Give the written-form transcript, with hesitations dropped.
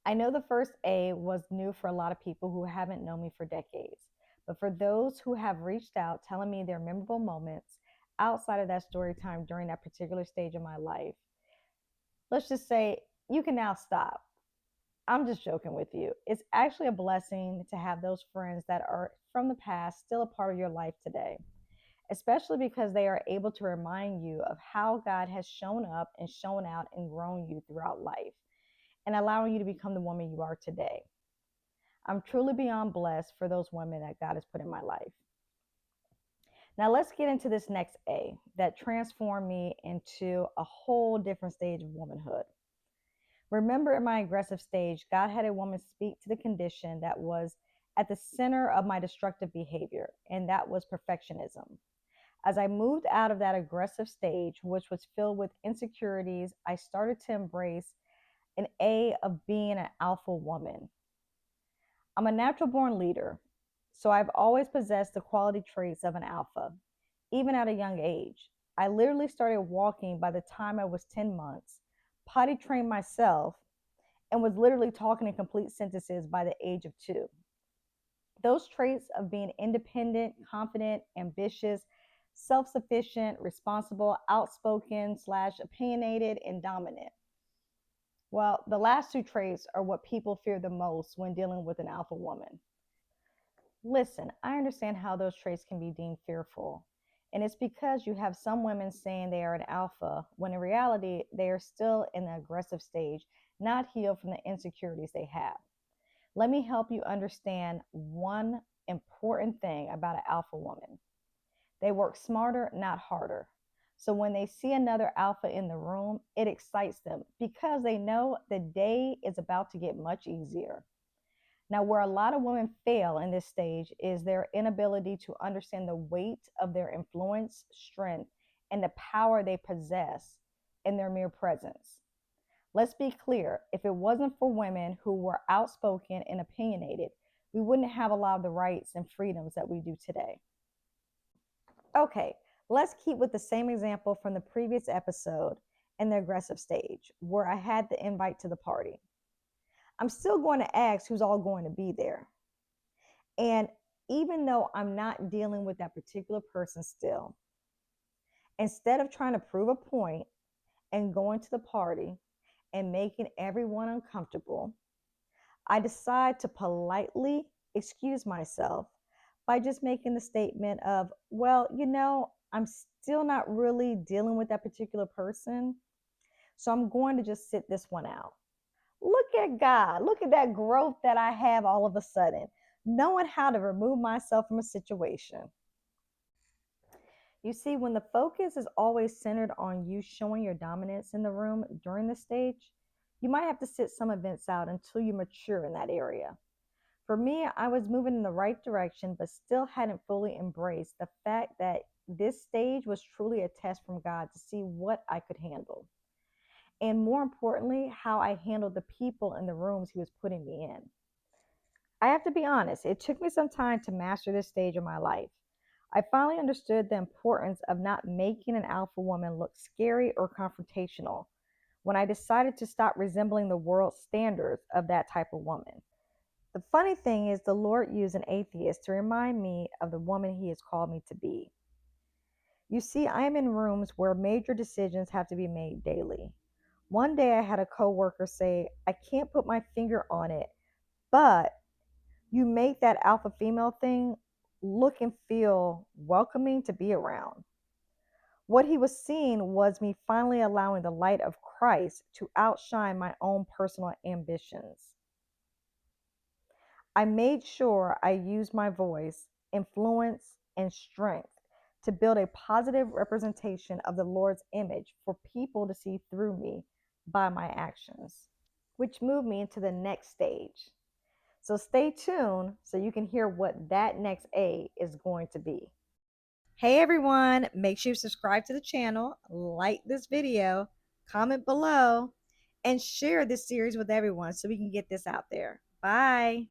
I know the first A was new for a lot of people who haven't known me for decades, but for those who have reached out telling me their memorable moments outside of that story time during that particular stage of my life, let's just say you can now stop. I'm just joking with you. It's actually a blessing to have those friends that are from the past still a part of your life today, especially because they are able to remind you of how God has shown up and shown out and grown you throughout life and allowing you to become the woman you are today. I'm truly beyond blessed for those women that God has put in my life. Now, let's get into this next A that transformed me into a whole different stage of womanhood. Remember, in my aggressive stage, God had a woman speak to the condition that was at the center of my destructive behavior, and that was perfectionism. As I moved out of that aggressive stage, which was filled with insecurities, I started to embrace an A of being an alpha woman. I'm a natural born leader, so I've always possessed the quality traits of an alpha, even at a young age. I literally started walking by the time I was 10 months, potty trained myself, and was literally talking in complete sentences by the age of 2. Those traits of being independent, confident, ambitious, self sufficient, responsible, outspoken, slash opinionated, and dominant. Well, the last two traits are what people fear the most when dealing with an alpha woman. Listen, I understand how those traits can be deemed fearful. And it's because you have some women saying they are an alpha, when in reality, they are still in the aggressive stage, not healed from the insecurities they have. Let me help you understand one important thing about an alpha woman. They work smarter, not harder. So when they see another alpha in the room, it excites them because they know the day is about to get much easier. Now, where a lot of women fail in this stage is their inability to understand the weight of their influence, strength, and the power they possess in their mere presence. Let's be clear, if it wasn't for women who were outspoken and opinionated, we wouldn't have a lot of the rights and freedoms that we do today. Okay, let's keep with the same example from the previous episode in the aggressive stage, where I had the invite to the party. I'm still going to ask who's all going to be there. And even though I'm not dealing with that particular person still, instead of trying to prove a point and going to the party and making everyone uncomfortable, I decide to politely excuse myself by just making the statement of, well, I'm still not really dealing with that particular person. So I'm going to just sit this one out. Look at God. Look at that growth that I have all of a sudden, knowing how to remove myself from a situation. You see, when the focus is always centered on you showing your dominance in the room during the stage, you might have to sit some events out until you mature in that area. For me, I was moving in the right direction, but still hadn't fully embraced the fact that this stage was truly a test from God to see what I could handle. And more importantly, how I handled the people in the rooms He was putting me in. I have to be honest, it took me some time to master this stage of my life. I finally understood the importance of not making an alpha woman look scary or confrontational when I decided to stop resembling the world's standards of that type of woman. The funny thing is, the Lord used an atheist to remind me of the woman He has called me to be. You see, I am in rooms where major decisions have to be made daily. One day I had a coworker say, I can't put my finger on it, but you make that alpha female thing look and feel welcoming to be around. What he was seeing was me finally allowing the light of Christ to outshine my own personal ambitions. I made sure I used my voice, influence, and strength to build a positive representation of the Lord's image for people to see through me by my actions, which moved me into the next stage. So stay tuned so you can hear what that next A is going to be. Hey everyone, make sure you subscribe to the channel, like this video, comment below, and share this series with everyone so we can get this out there. Bye.